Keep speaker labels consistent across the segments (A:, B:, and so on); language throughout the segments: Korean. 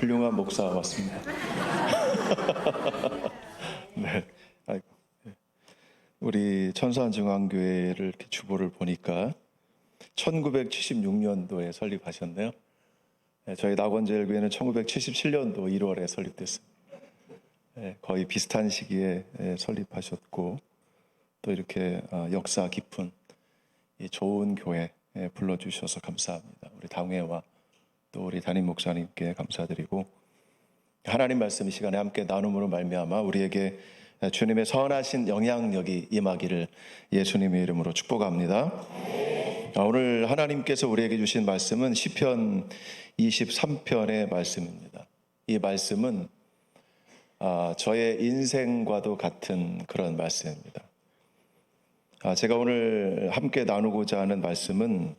A: 훌륭한 목사 맞습니다. 네. 아이고. 우리 천사중앙교회를 이렇게 주보를 보니까 1976년도에 설립하셨네요. 저희 낙원제일교회는 1977년도 1월에 설립됐습니다. 거의 비슷한 시기에 설립하셨고 또 이렇게 역사 깊은 이 좋은 교회 불러주셔서 감사합니다. 우리 당회와 또 우리 담임 목사님께 감사드리고 하나님 말씀 이 시간에 함께 나눔으로 말미암아 우리에게 주님의 선하신 영향력이 임하기를 예수님의 이름으로 축복합니다. 오늘 하나님께서 우리에게 주신 말씀은 시편 23편의 말씀입니다. 이 말씀은 저의 인생과도 같은 그런 말씀입니다. 제가 오늘 함께 나누고자 하는 말씀은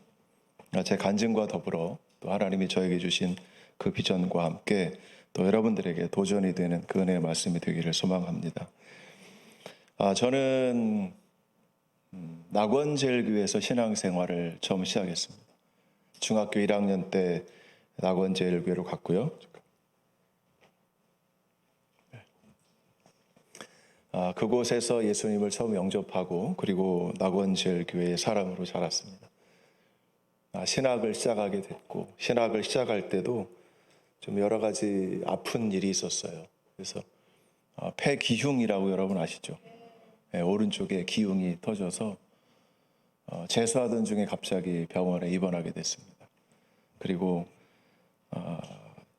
A: 제 간증과 더불어 또 하나님이 저에게 주신 그 비전과 함께 또 여러분들에게 도전이 되는 그 은혜의 말씀이 되기를 소망합니다. 저는 낙원제일교회에서 신앙생활을 처음 시작했습니다. 중학교 1학년 때 낙원제일교회로 갔고요. 그곳에서 예수님을 처음 영접하고 그리고 낙원제일교회의 사람으로 자랐습니다. 신학을 시작하게 됐고 신학을 시작할 때도 좀 여러 가지 아픈 일이 있었어요. 그래서 폐기흉이라고 여러분 아시죠? 오른쪽에 기흉이 터져서 재수하던 중에 갑자기 병원에 입원하게 됐습니다. 그리고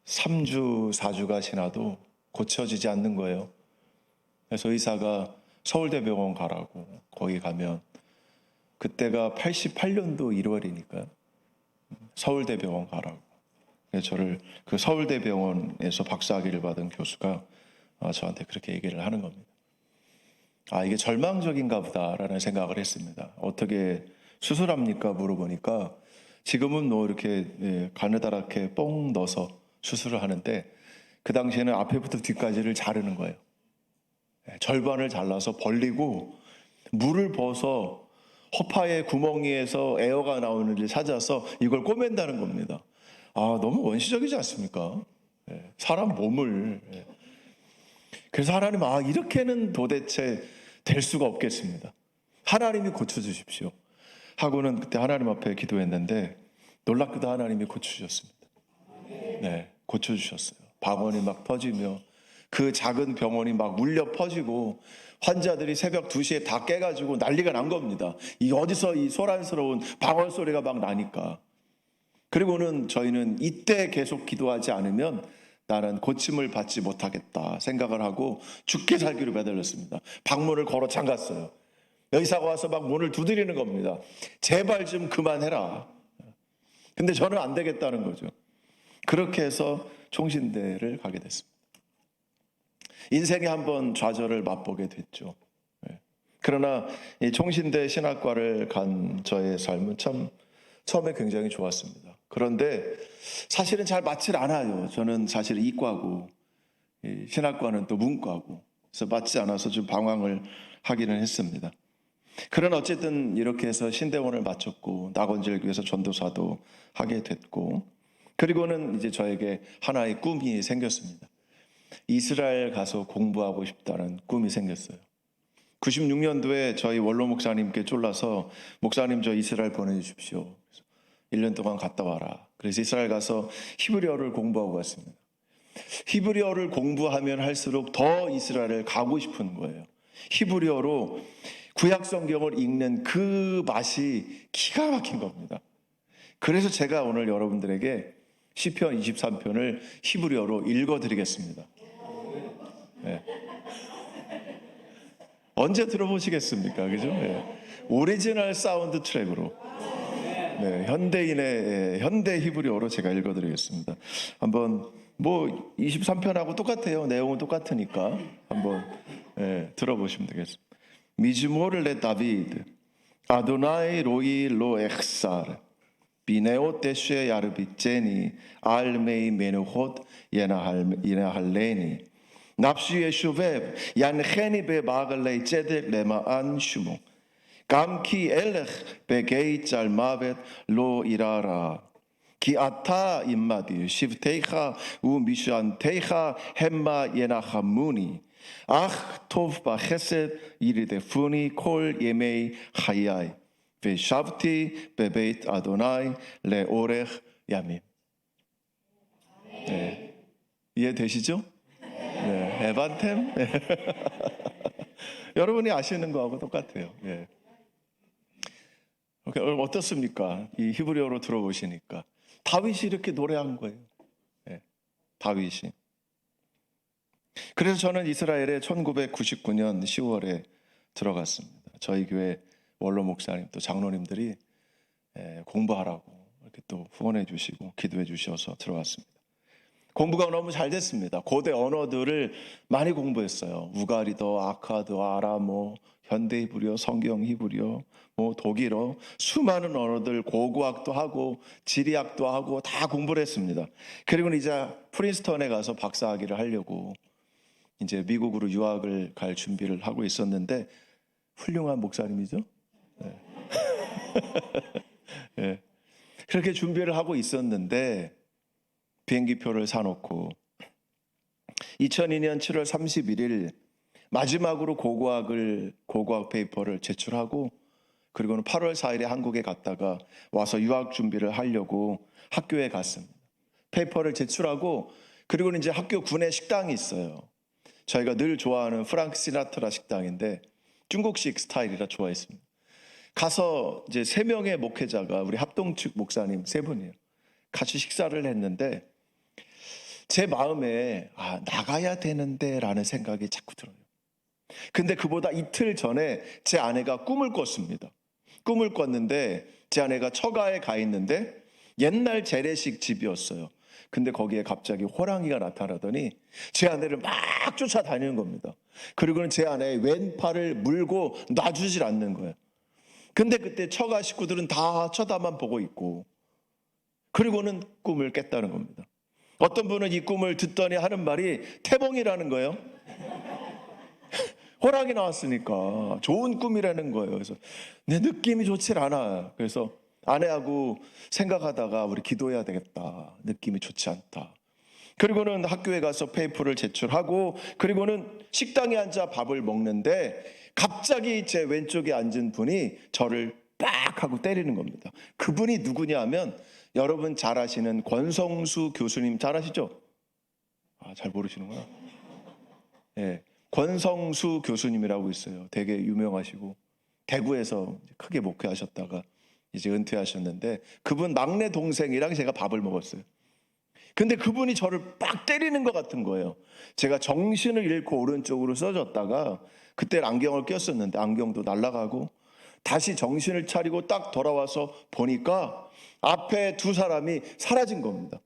A: 3주, 4주가 지나도 고쳐지지 않는 거예요. 그래서 의사가 서울대병원 가라고 거기 가면 그때가 88년도 1월이니까 서울대병원 가라고. 그래서 저를 그 서울대병원에서 박사학위를 받은 교수가 저한테 그렇게 얘기를 하는 겁니다. 이게 절망적인가 보다라는 생각을 했습니다. 어떻게 수술합니까? 물어보니까 지금은 뭐 이렇게 가느다랗게 뽕 넣어서 수술을 하는데 그 당시에는 앞에부터 뒤까지를 자르는 거예요. 절반을 잘라서 벌리고 물을 부어서 허파의 구멍에서 에어가 나오는지 찾아서 이걸 꼬맨다는 겁니다. 너무 원시적이지 않습니까? 사람 몸을. 그래서 하나님, 이렇게는 도대체 될 수가 없겠습니다. 하나님이 고쳐주십시오. 하고는 그때 하나님 앞에 기도했는데 놀랍게도 하나님이 고쳐주셨습니다. 네, 고쳐주셨어요. 방언이 막 터지며 그 작은 병원이 막 울려 퍼지고 환자들이 새벽 2시에 다 깨가지고 난리가 난 겁니다. 이 어디서 이 소란스러운 방언 소리가 막 나니까. 그리고는 저희는 이때 계속 기도하지 않으면 나는 고침을 받지 못하겠다 생각을 하고 죽게 살기로 매달렸습니다. 방문을 걸어 잠갔어요. 의사가 와서 막 문을 두드리는 겁니다. 제발 좀 그만해라. 근데 저는 안 되겠다는 거죠. 그렇게 해서 총신대를 가게 됐습니다. 인생에 한번 좌절을 맛보게 됐죠. 그러나 이 총신대 신학과를 간 저의 삶은 참 처음에 굉장히 좋았습니다. 그런데 사실은 잘 맞질 않아요. 저는 사실 이과고 신학과는 또 문과고 그래서 맞지 않아서 좀 방황을 하기는 했습니다. 그러나 어쨌든 이렇게 해서 신대원을 마쳤고 낙원제일교회에서 전도사도 하게 됐고 그리고는 이제 저에게 하나의 꿈이 생겼습니다. 이스라엘 가서 공부하고 싶다는 꿈이 생겼어요. 96년도에 저희 원로 목사님께 쫄라서 목사님 저 이스라엘 보내주십시오. 1년 동안 갔다 와라. 그래서 이스라엘 가서 히브리어를 공부하고 왔습니다. 히브리어를 공부하면 할수록 더 이스라엘을 가고 싶은 거예요. 히브리어로 구약 성경을 읽는 그 맛이 기가 막힌 겁니다. 그래서 제가 오늘 여러분들에게 시편 23편을 히브리어로 읽어드리겠습니다. 네. 언제 들어보시겠습니까? 그죠? 오리지널 사운드 트랙으로 현대인의 현대 히브리어로 제가 읽어드리겠습니다. 한번 23편하고 똑같아요. 내용은 똑같으니까 한번 들어보시면 되겠습니다. 미즈모르 레 다비드 아도나이 로이 로 엑사르 비네오 테슈에 야르비제니 알메이 메누톳 예나할레니 납시에 슈베브 얀헤니 베 바글레이 제덱 레마안 슈모 감키 엘레흐 베게이 짤마벳 로 이라라 기아타 임마디 시브테이카 우미슈안테이카 햄마 예나하무니 ach tov bachesed yiridefuni kol yemei hayai ve'shavti bebeit Adonai leorech yamim. 네. 이해되시죠? 네. 에반템? 여러분이 아시는 거하고 똑같아요. 예. 어떻습니까? 이 히브리어로 들어보시니까 다윗이 이렇게 노래한 거예요. 예. 다윗이. 그래서 저는 이스라엘에 1999년 10월에 들어갔습니다. 저희 교회 원로 목사님 또 장로님들이 공부하라고 이렇게 또 후원해 주시고 기도해 주셔서 들어갔습니다. 공부가 너무 잘 됐습니다. 고대 언어들을 많이 공부했어요. 우가리더, 아카드, 아람어, 현대 히브리어, 성경 히브리어, 독일어, 수많은 언어들 고고학도 하고 지리학도 하고 다 공부를 했습니다. 그리고 이제 프린스턴에 가서 박사학위를 하려고 이제 미국으로 유학을 갈 준비를 하고 있었는데 훌륭한 목사님이죠. 네. 네. 그렇게 준비를 하고 있었는데 비행기표를 사놓고 2002년 7월 31일 마지막으로 고고학 페이퍼를 제출하고 그리고는 8월 4일에 한국에 갔다가 와서 유학 준비를 하려고 학교에 갔습니다. 페이퍼를 제출하고 그리고는 이제 학교 군내 식당이 있어요. 저희가 늘 좋아하는 프랑크 시나트라 식당인데 중국식 스타일이라 좋아했습니다. 가서 이제 3명의 목회자가 우리 합동 측 목사님 3분이에요. 같이 식사를 했는데 제 마음에 나가야 되는데 라는 생각이 자꾸 들어요. 근데 그보다 이틀 전에 제 아내가 꿈을 꿨습니다. 꿈을 꿨는데 제 아내가 처가에 가 있는데 옛날 재래식 집이었어요. 근데 거기에 갑자기 호랑이가 나타나더니 제 아내를 막 쫓아다니는 겁니다. 그리고는 제 아내의 왼팔을 물고 놔주질 않는 거예요. 근데 그때 처가 식구들은 다 쳐다만 보고 있고 그리고는 꿈을 깼다는 겁니다. 어떤 분은 이 꿈을 듣더니 하는 말이 태봉이라는 거예요. 호랑이 나왔으니까 좋은 꿈이라는 거예요. 그래서 내 느낌이 좋질 않아. 그래서 아내하고 생각하다가 우리 기도해야 되겠다. 느낌이 좋지 않다. 그리고는 학교에 가서 페이퍼를 제출하고 그리고는 식당에 앉아 밥을 먹는데 갑자기 제 왼쪽에 앉은 분이 저를 빡 하고 때리는 겁니다. 그분이 누구냐 하면 여러분 잘 아시는 권성수 교수님 잘 아시죠? 잘 모르시는구나. 네, 권성수 교수님이라고 있어요. 되게 유명하시고 대구에서 크게 목회하셨다가 이제 은퇴하셨는데 그분 막내 동생이랑 제가 밥을 먹었어요. 근데 그분이 저를 빡 때리는 것 같은 거예요. 제가 정신을 잃고 오른쪽으로 써졌다가 그때 안경을 꼈었는데 안경도 날아가고 다시 정신을 차리고 딱 돌아와서 보니까 앞에 2 사람이 사라진 겁니다.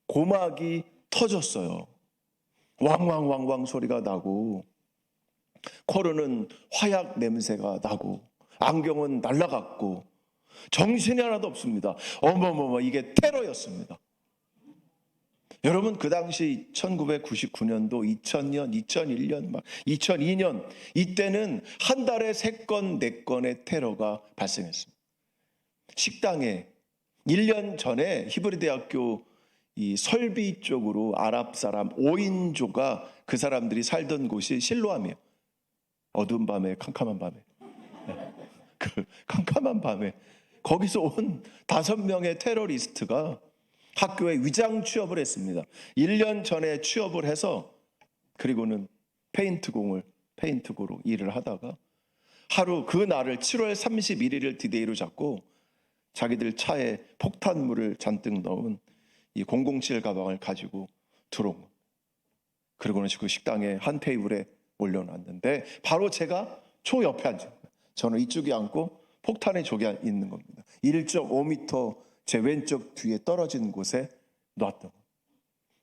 A: 고막이 터졌어요. 왕왕왕왕 소리가 나고 코로는 화약 냄새가 나고 안경은 날아갔고 정신이 하나도 없습니다. 어머머머 이게 테러였습니다. 여러분 그 당시 1999년도 2000년 2001년 2002년 이때는 한 달에 3건 4건의 테러가 발생했습니다. 식당에 1년 전에 히브리 대학교 이 설비 쪽으로 아랍 사람 5인조가 그 사람들이 살던 곳이 실로암이에요. 어두운 밤에 캄캄한 밤에 그 캄캄한 밤에 거기서 온 5명의 테러리스트가 학교에 위장 취업을 했습니다. 1년 전에 취업을 해서 그리고는 페인트고로 일을 하다가 하루 그 날을 7월 31일을 디데이로 잡고 자기들 차에 폭탄물을 잔뜩 넣은 이 007 가방을 가지고 들어온 겁니다. 그리고는 그 식당에 한 테이블에 올려놨는데 바로 제가 초 옆에 앉은 거예요. 저는 이쪽에 앉고 폭탄의 쪽에 있는 겁니다. 1.5m 제 왼쪽 뒤에 떨어진 곳에 놨던 거예요.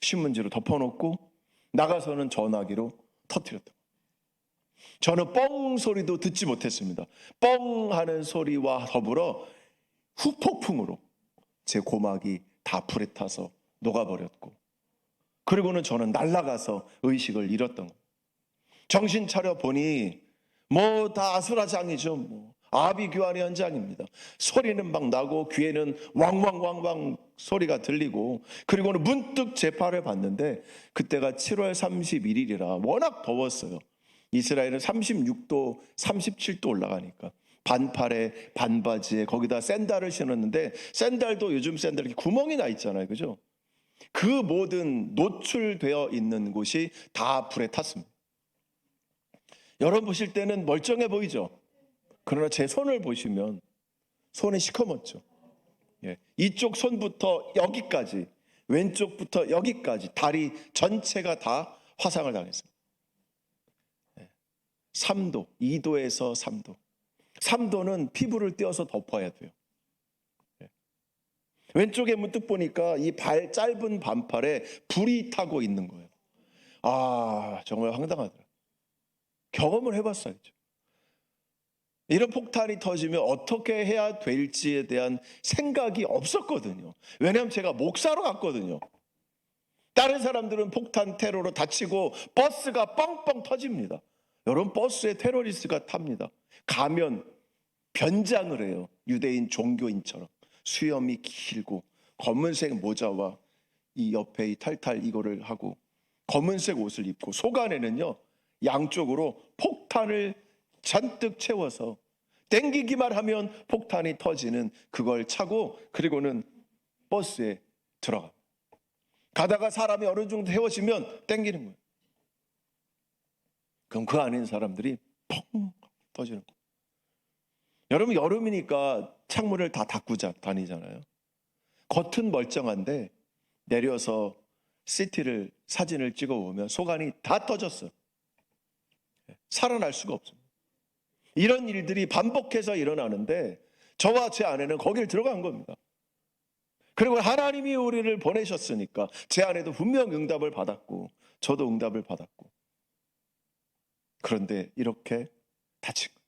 A: 신문지로 덮어놓고 나가서는 전화기로 터뜨렸던 거예요. 저는 뻥 소리도 듣지 못했습니다. 뻥 하는 소리와 더불어 후폭풍으로 제 고막이 다 불에 타서 녹아버렸고 그리고는 저는 날아가서 의식을 잃었던 거예요. 정신 차려 보니 다 아수라장이죠. 아비규환의 현장입니다. 소리는 막 나고 귀에는 왕왕왕왕 소리가 들리고, 그리고는 문득 제 팔을 봤는데 그때가 7월 31일이라 워낙 더웠어요. 이스라엘은 36도, 37도 올라가니까 반팔에 반바지에 거기다 샌들을 신었는데, 샌들도 요즘 샌들 이렇게 구멍이 나 있잖아요, 그죠? 그 모든 노출되어 있는 곳이 다 불에 탔습니다. 여러분 보실 때는 멀쩡해 보이죠? 그러나 제 손을 보시면 손이 시커멓죠. 예. 이쪽 손부터 여기까지, 왼쪽부터 여기까지 다리 전체가 다 화상을 당했습니다. 3도, 2도에서 3도. 3도는 피부를 떼어서 덮어야 돼요. 왼쪽에 문득 보니까 이 짧은 반팔에 불이 타고 있는 거예요. 아, 정말 황당하더라고요. 경험을 해봤어야죠. 이런 폭탄이 터지면 어떻게 해야 될지에 대한 생각이 없었거든요. 왜냐하면 제가 목사로 갔거든요. 다른 사람들은 폭탄 테러로 다치고 버스가 뻥뻥 터집니다. 여러분, 버스에 테러리스트가 탑니다. 가면 변장을 해요. 유대인 종교인처럼 수염이 길고 검은색 모자와 이 옆에 이 탈탈 이거를 하고 검은색 옷을 입고 속 안에는요 양쪽으로 폭탄을 잔뜩 채워서 땡기기만 하면 폭탄이 터지는 그걸 차고, 그리고는 버스에 들어가. 가다가 사람이 어느 정도 헤어지면 땡기는 거예요. 그럼 그 안에 있는 사람들이 펑 터지는 거예요. 여러분, 여름이니까 창문을 다 닫고 다니잖아요. 겉은 멀쩡한데 내려서 시티를 사진을 찍어보면 속안이 다 터졌어요. 살아날 수가 없습니다. 이런 일들이 반복해서 일어나는데 저와 제 아내는 거길 들어간 겁니다. 그리고 하나님이 우리를 보내셨으니까 제 아내도 분명 응답을 받았고 저도 응답을 받았고, 그런데 이렇게 다친 거예요.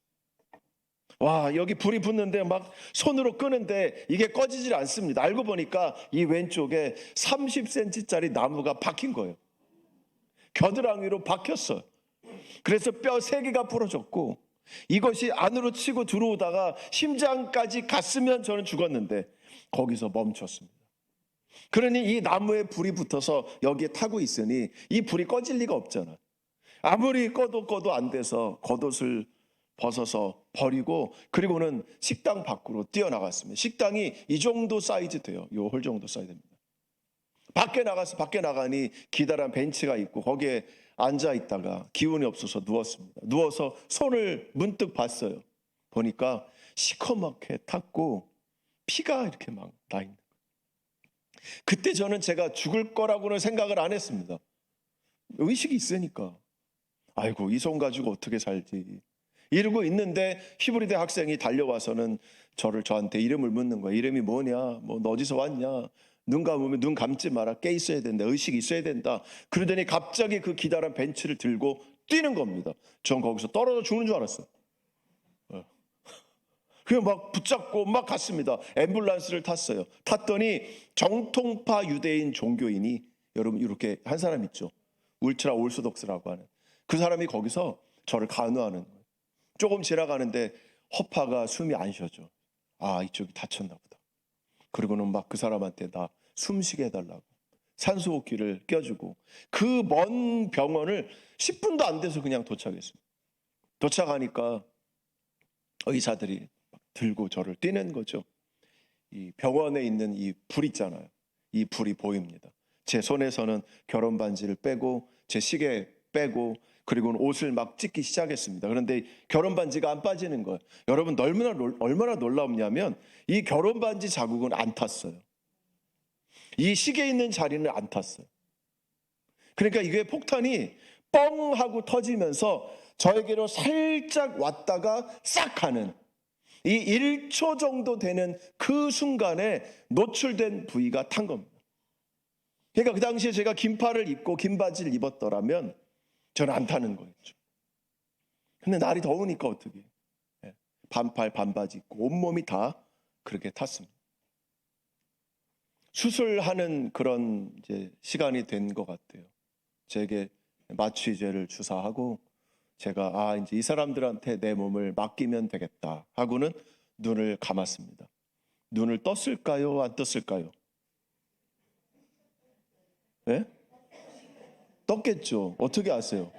A: 와, 여기 불이 붙는데 막 손으로 끄는데 이게 꺼지질 않습니다. 알고 보니까 이 왼쪽에 30cm짜리 나무가 박힌 거예요. 겨드랑이로 박혔어요. 그래서 뼈 3개가 부러졌고, 이것이 안으로 치고 들어오다가 심장까지 갔으면 저는 죽었는데 거기서 멈췄습니다. 그러니 이 나무에 불이 붙어서 여기에 타고 있으니 이 불이 꺼질 리가 없잖아. 아무리 꺼도 안 돼서 겉옷을 벗어서 버리고, 그리고는 식당 밖으로 뛰어나갔습니다. 식당이 이 정도 사이즈 돼요. 요 홀 정도 사이즈 됩니다. 밖에 나가니 기다란 벤치가 있고 거기에 앉아 있다가 기운이 없어서 누웠습니다. 누워서 손을 문득 봤어요. 보니까 시커멓게 탔고 피가 이렇게 막 나 있는 거예요. 그때 저는 제가 죽을 거라고는 생각을 안 했습니다. 의식이 있으니까. 아이고, 이 손 가지고 어떻게 살지 이러고 있는데 히브리대 학생이 달려와서는 저한테 이름을 묻는 거예요. 이름이 뭐냐, 뭐 너 어디서 왔냐, 눈 감으면 눈 감지 마라, 깨 있어야 된다, 의식이 있어야 된다. 그러더니 갑자기 그 기다란 벤치를 들고 뛰는 겁니다. 전 거기서 떨어져 죽는 줄 알았어요. 그냥 막 붙잡고 막 갔습니다. 앰뷸런스를 탔어요. 탔더니 정통파 유대인 종교인이, 여러분 이렇게 한 사람 있죠, 울트라 올소독스라고 하는 그 사람이 거기서 저를 간호하는 거예요. 조금 지나가는데 허파가 숨이 안 쉬어져. 아, 이쪽이 다쳤나 보다. 그리고는 막 그 사람한테 나 숨쉬게 해달라고 산소호흡기를 껴주고, 그 먼 병원을 10분도 안 돼서 그냥 도착했습니다. 도착하니까 의사들이 들고 저를 뛰는 거죠. 이 병원에 있는 이 불 있잖아요. 이 불이 보입니다. 제 손에서는 결혼 반지를 빼고 제 시계 빼고, 그리고는 옷을 막 찢기 시작했습니다. 그런데 결혼 반지가 안 빠지는 거예요. 여러분, 얼마나 놀랍냐면 이 결혼 반지 자국은 안 탔어요. 이 시계 있는 자리는 안 탔어요. 그러니까 이게 폭탄이 뻥 하고 터지면서 저에게로 살짝 왔다가 싹 하는 이 1초 정도 되는 그 순간에 노출된 부위가 탄 겁니다. 그러니까 그 당시에 제가 긴팔을 입고 긴 바지를 입었더라면 저는 안 타는 거였죠. 근데 날이 더우니까 어떻게 반팔 반바지 입고 온몸이 다 그렇게 탔습니다. 수술하는 그런 이제 시간이 된 것 같아요. 제게 마취제를 주사하고 제가 이제 이 사람들한테 내 몸을 맡기면 되겠다 하고는 눈을 감았습니다. 눈을 떴을까요? 안 떴을까요? 네? 떴겠죠. 어떻게 아세요?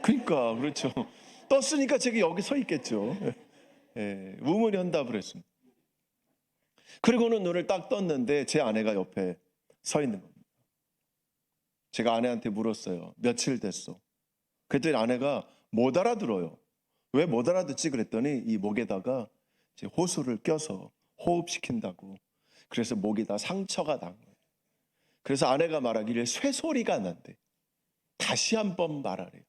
A: 그러니까 그렇죠. 떴으니까 제가 여기 서 있겠죠. 우문현답을 했습니다. 그리고는 눈을 딱 떴는데 제 아내가 옆에 서 있는 겁니다. 제가 아내한테 물었어요. 며칠 됐어? 그랬더니 아내가 못 알아들어요. 왜 못 알아듣지? 그랬더니 이 목에다가 이제 호수를 껴서 호흡시킨다고. 그래서 목에다 상처가 난 거예요. 그래서 아내가 말하기를 쇠소리가 난대. 다시 한번 말하래요.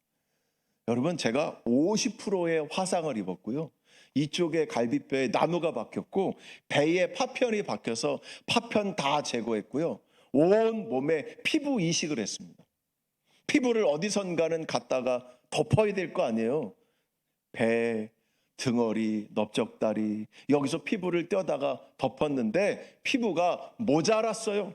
A: 여러분, 제가 50%의 화상을 입었고요. 이쪽에 갈비뼈에 나무가 박혔고 배에 파편이 박혀서 파편 다 제거했고요. 온 몸에 피부 이식을 했습니다. 피부를 어디선가는 갖다가 덮어야 될 거 아니에요. 배, 등허리, 넓적다리, 여기서 피부를 떼다가 덮었는데 피부가 모자랐어요.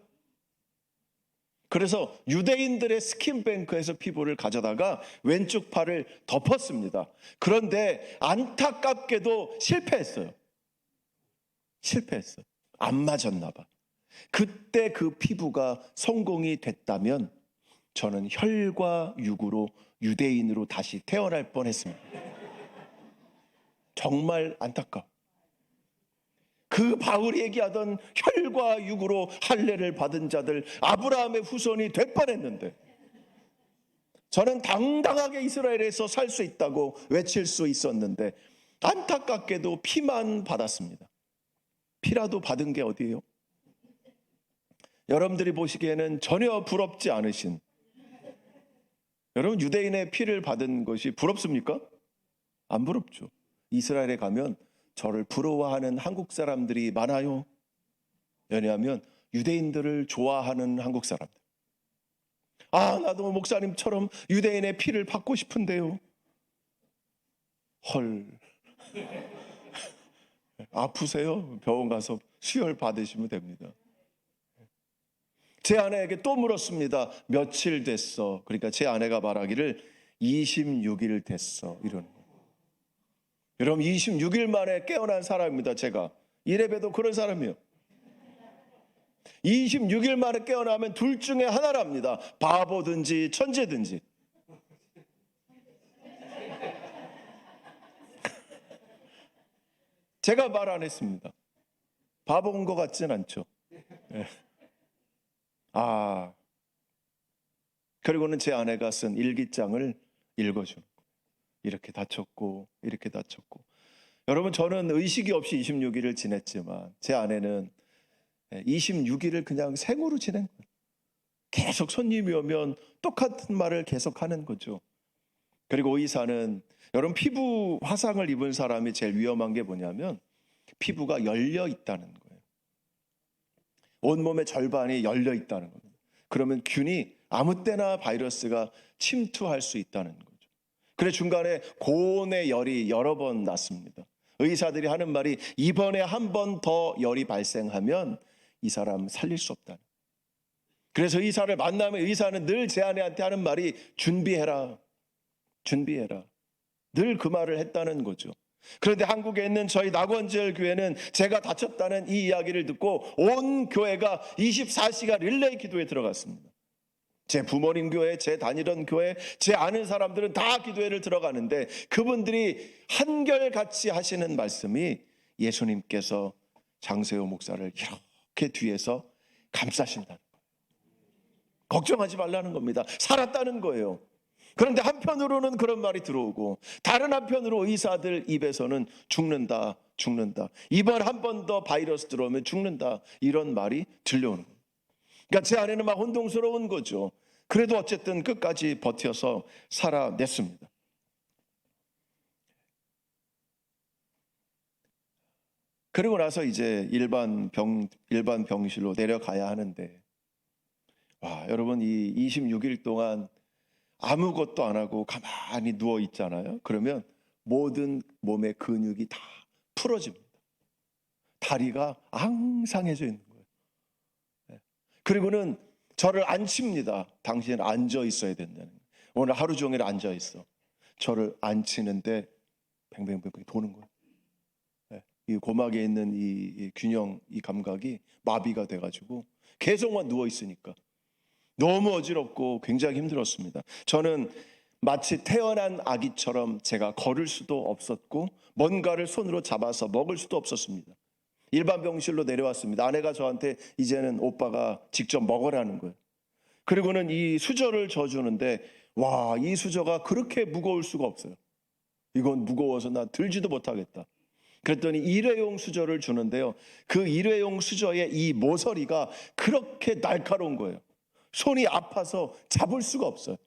A: 그래서 유대인들의 스킨뱅크에서 피부를 가져다가 왼쪽 팔을 덮었습니다. 그런데 안타깝게도 실패했어요. 안 맞았나 봐. 그때 그 피부가 성공이 됐다면 저는 혈과 육으로 유대인으로 다시 태어날 뻔했습니다. 정말 안타까워. 그 바울이 얘기하던 혈과 육으로 할례를 받은 자들, 아브라함의 후손이 될 뻔했는데 저는 당당하게 이스라엘에서 살 수 있다고 외칠 수 있었는데 안타깝게도 피만 받았습니다. 피라도 받은 게 어디예요? 여러분들이 보시기에는 전혀 부럽지 않으신, 여러분 유대인의 피를 받은 것이 부럽습니까? 안 부럽죠. 이스라엘에 가면 저를 부러워하는 한국 사람들이 많아요. 왜냐하면 유대인들을 좋아하는 한국 사람들. 나도 목사님처럼 유대인의 피를 받고 싶은데요. 헐. 아프세요? 병원 가서 수혈 받으시면 됩니다. 제 아내에게 또 물었습니다. 며칠 됐어? 그러니까 제 아내가 말하기를 26일 됐어. 이러는 거예요. 여러분 26일 만에 깨어난 사람입니다. 제가 이래봬도 그런 사람이에요. 26일 만에 깨어나면 둘 중에 하나랍니다. 바보든지 천재든지. 제가 말 안 했습니다. 바보인 것 같진 않죠. 그리고는 제 아내가 쓴 일기장을 읽어주는 거예요. 이렇게 다쳤고 이렇게 다쳤고. 여러분, 저는 의식이 없이 26일을 지냈지만 제 아내는 26일을 그냥 생으로 지낸 거예요. 계속 손님이 오면 똑같은 말을 계속 하는 거죠. 그리고 의사는, 여러분 피부 화상을 입은 사람이 제일 위험한 게 뭐냐면 피부가 열려 있다는 거예요. 온몸의 절반이 열려 있다는 겁니다. 그러면 균이 아무 때나 바이러스가 침투할 수 있다는 거죠. 그래 중간에 고온의 열이 여러 번 났습니다. 의사들이 하는 말이 이번에 한 번 더 열이 발생하면 이 사람 살릴 수 없다. 그래서 의사를 만나면 의사는 늘 제 아내한테 하는 말이 준비해라. 늘 그 말을 했다는 거죠. 그런데 한국에 있는 저희 낙원지열 교회는 제가 다쳤다는 이 이야기를 듣고 온 교회가 24시간 릴레이 기도에 들어갔습니다. 제 부모님 교회, 제 다니던 교회, 제 아는 사람들은 다 기도회를 들어가는데 그분들이 한결같이 하시는 말씀이 예수님께서 장세호 목사를 이렇게 뒤에서 감싸신다는 거예요. 걱정하지 말라는 겁니다. 살았다는 거예요. 그런데 한편으로는 그런 말이 들어오고 다른 한편으로 의사들 입에서는 죽는다. 이번 한 번 더 바이러스 들어오면 죽는다. 이런 말이 들려오는 거예요. 그러니까 제 아내는 막 혼동스러운 거죠. 그래도 어쨌든 끝까지 버텨서 살아냈습니다. 그리고 나서 이제 일반 병실로 내려가야 하는데, 여러분 이 26일 동안 아무것도 안 하고 가만히 누워 있잖아요. 그러면 모든 몸의 근육이 다 풀어집니다. 다리가 앙상해져 있는 거예요. 그리고는 저를 앉힙니다. 당신은 앉아 있어야 된다는 거예요. 오늘 하루 종일 앉아 있어. 저를 앉히는데 뱅뱅뱅뱅 도는 거예요. 예, 이 고막에 있는 이 균형, 이 감각이 마비가 돼가지고 계속만 누워 있으니까 너무 어지럽고 굉장히 힘들었습니다. 저는 마치 태어난 아기처럼 제가 걸을 수도 없었고 뭔가를 손으로 잡아서 먹을 수도 없었습니다. 일반 병실로 내려왔습니다. 아내가 저한테 이제는 오빠가 직접 먹으라는 거예요. 그리고는 이 수저를 져주는데 와, 이 수저가 그렇게 무거울 수가 없어요. 이건 무거워서 나 들지도 못하겠다. 그랬더니 일회용 수저를 주는데요, 그 일회용 수저의 이 모서리가 그렇게 날카로운 거예요. 손이 아파서 잡을 수가 없어요.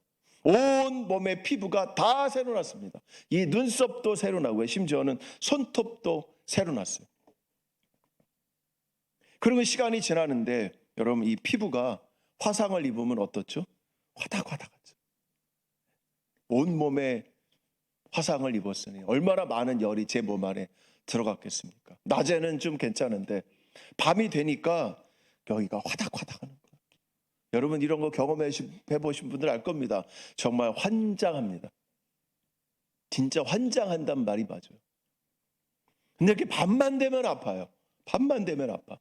A: 온 몸의 피부가 다 새로 났습니다. 이 눈썹도 새로 나고요, 심지어는 손톱도 새로 났어요. 그리고 시간이 지나는데 여러분, 이 피부가 화상을 입으면 어떻죠? 화닥화닥하죠. 온몸에 화상을 입었으니 얼마나 많은 열이 제 몸 안에 들어갔겠습니까? 낮에는 좀 괜찮은데 밤이 되니까 여기가 화닥화닥하는 거예요. 여러분, 이런 거 경험해 보신 분들 알 겁니다. 정말 환장합니다. 진짜 환장한단 말이 맞아요. 근데 이렇게 밤만 되면 아파요. 밤만 되면 아파.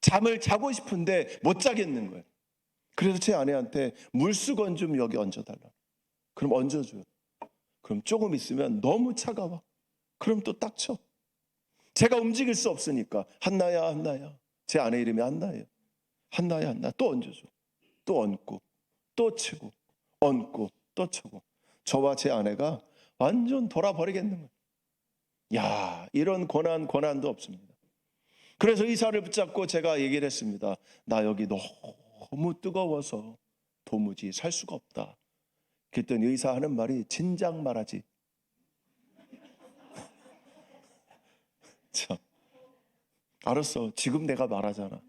A: 잠을 자고 싶은데 못 자겠는 거예요. 그래서 제 아내한테 물수건 좀 여기 얹어달라. 그럼 얹어줘요. 그럼 조금 있으면 너무 차가워. 그럼 또 딱 쳐. 제가 움직일 수 없으니까 한나야, 한나야. 제 아내 이름이 한나예요. 한나야, 한나. 또 얹어줘. 또 얹고 또 치고 얹고 또 치고. 저와 제 아내가 완전 돌아버리겠는 거예요. 야, 이런 고난도 없습니다. 그래서 의사를 붙잡고 제가 얘기를 했습니다. 나 여기 너무 뜨거워서 도무지 살 수가 없다. 그랬더니 의사 하는 말이 진작 말하지. 참, 알았어. 지금 내가 말하잖아.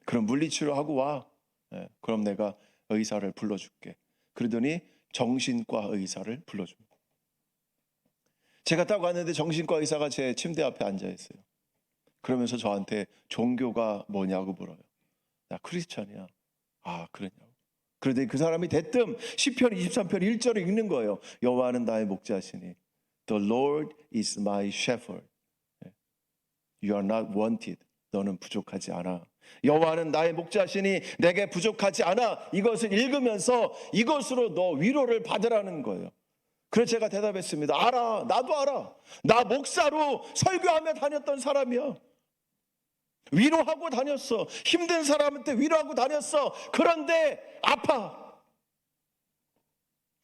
A: 그럼 물리치료하고 와. 네, 그럼 내가 의사를 불러줄게. 그러더니 정신과 의사를 불러줍니다. 제가 딱 왔는데 정신과 의사가 제 침대 앞에 앉아 있어요. 그러면서 저한테 종교가 뭐냐고 물어요. 나 크리스찬이야. 아, 그러냐고. 그런데 그 사람이 대뜸 시편 23편 1절을 읽는 거예요. 여호와는 나의 목자시니 The Lord is my shepherd. You are not wanted. 너는 부족하지 않아. 여호와는 나의 목자시니 내게 부족하지 않아. 이것을 읽으면서 이것으로 너 위로를 받으라는 거예요. 그래서 제가 대답했습니다. 알아. 나도 알아. 나 목사로 설교하며 다녔던 사람이야. 위로하고 다녔어. 힘든 사람한테 위로하고 다녔어. 그런데 아파.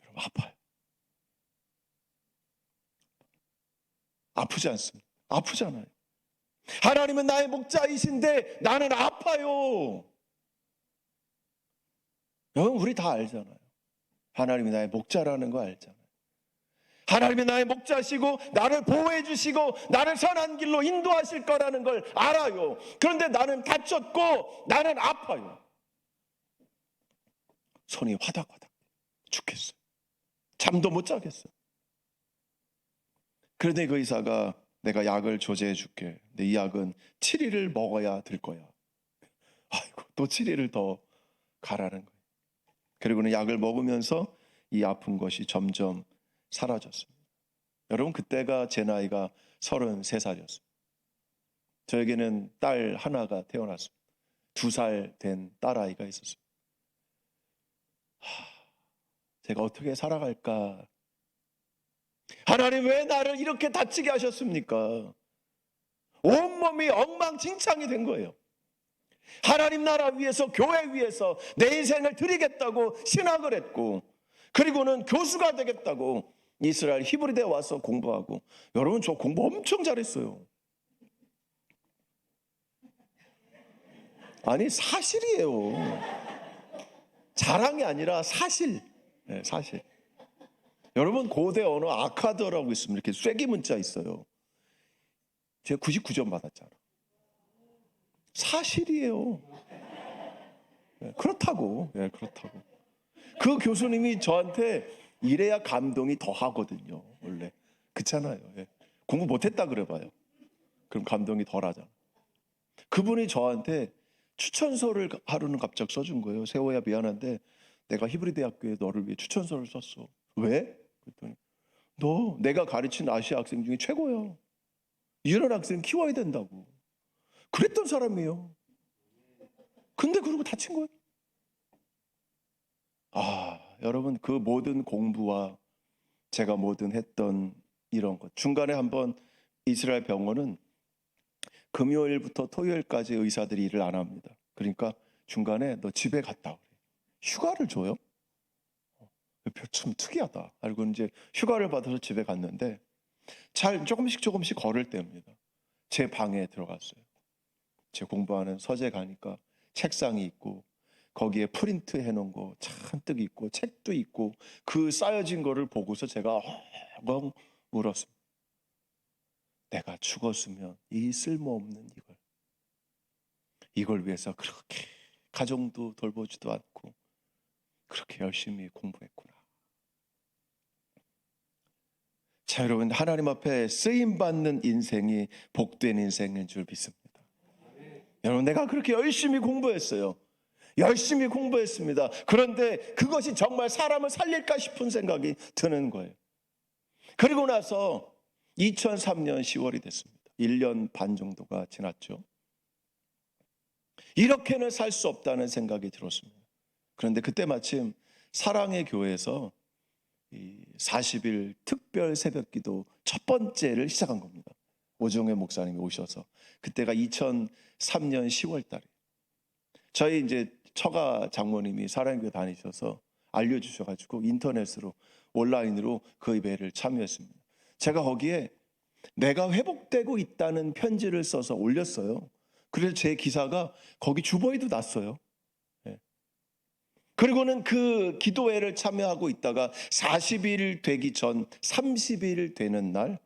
A: 여러분, 아파요. 아프지 않습니다. 아프잖아요. 하나님은 나의 목자이신데 나는 아파요. 여러분, 우리 다 알잖아요. 하나님이 나의 목자라는 거 알잖아요. 하나님이 나의 목자시고 나를 보호해 주시고 나를 선한 길로 인도하실 거라는 걸 알아요. 그런데 나는 다쳤고 나는 아파요. 손이 화닥화닥 죽겠어요. 잠도 못 자겠어요. 그런데 그 의사가 내가 약을 조제해 줄게. 근데 이 약은 7일을 먹어야 될 거야. 아이고, 또 7일을 더 가라는 거예요. 그리고는 약을 먹으면서 이 아픈 것이 점점 사라졌습니다. 여러분, 그때가 제 나이가 33살이었어요. 저에게는 딸 하나가 태어났습니다. 2살 된 딸아이가 있었어요. 제가 어떻게 살아갈까? 하나님, 왜 나를 이렇게 다치게 하셨습니까? 온몸이 엉망진창이 된 거예요. 하나님 나라 위해서, 교회 위해서 내 인생을 드리겠다고 신학을 했고, 그리고는 교수가 되겠다고 이스라엘 히브리대에 와서 공부하고. 여러분, 저 공부 엄청 잘했어요. 아니, 사실이에요. 자랑이 아니라 사실. 네, 사실. 여러분, 고대 언어 아카드라고 있으면 이렇게 쐐기 문자 있어요. 제가 99점 받았잖아. 사실이에요. 네, 그렇다고. 네, 그렇다고. 그 교수님이 저한테 이래야 감동이 더 하거든요. 원래 그렇잖아요. 네. 공부 못했다 그래봐요. 그럼 감동이 덜 하잖아. 그분이 저한테 추천서를 하루는 갑자기 써준 거예요. 세호야, 미안한데 내가 히브리 대학교에 너를 위해 추천서를 썼어. 왜? 그랬더니 너 내가 가르친 아시아 학생 중에 최고야. 이런 학생 키워야 된다고. 그랬던 사람이에요. 근데 그러고 다친 거예요. 여러분, 그 모든 공부와 제가 뭐든 했던 이런 것, 중간에 한번 이스라엘 병원은 금요일부터 토요일까지 의사들이 일을 안 합니다. 그러니까 중간에 너 집에 갔다 그래. 휴가를 줘요? 참 특이하다. 알고 이제 휴가를 받아서 집에 갔는데 잘 조금씩 걸을 때입니다. 제 방에 들어갔어요. 제 공부하는 서재 가니까 책상이 있고 거기에 프린트 해놓은 거 잔뜩 있고 책도 있고 그 쌓여진 거를 보고서 제가 엉엉 울었습니다. 내가 죽었으면 이 쓸모없는 이걸 위해서 그렇게 가정도 돌보지도 않고 그렇게 열심히 공부했구나. 자, 여러분, 하나님 앞에 쓰임받는 인생이 복된 인생인 줄 믿습니다. 여러분, 내가 그렇게 열심히 공부했어요. 열심히 공부했습니다. 그런데 그것이 정말 사람을 살릴까 싶은 생각이 드는 거예요. 그리고 나서 2003년 10월이 됐습니다. 1년 반 정도가 지났죠. 이렇게는 살 수 없다는 생각이 들었습니다. 그런데 그때 마침 사랑의 교회에서 40일 특별 새벽기도 첫 번째를 시작한 겁니다. 오종회 목사님이 오셔서 그때가 2003년 10월 달에 저희 이제 처가 장모님이 사랑교회 다니셔서 알려주셔가지고 인터넷으로 온라인으로 그 예배를 참여했습니다. 제가 거기에 내가 회복되고 있다는 편지를 써서 올렸어요. 그래서 제 기사가 거기 주보에도 났어요. 그리고는 그 기도회를 참여하고 있다가 40일 되기 전 30일 되는 날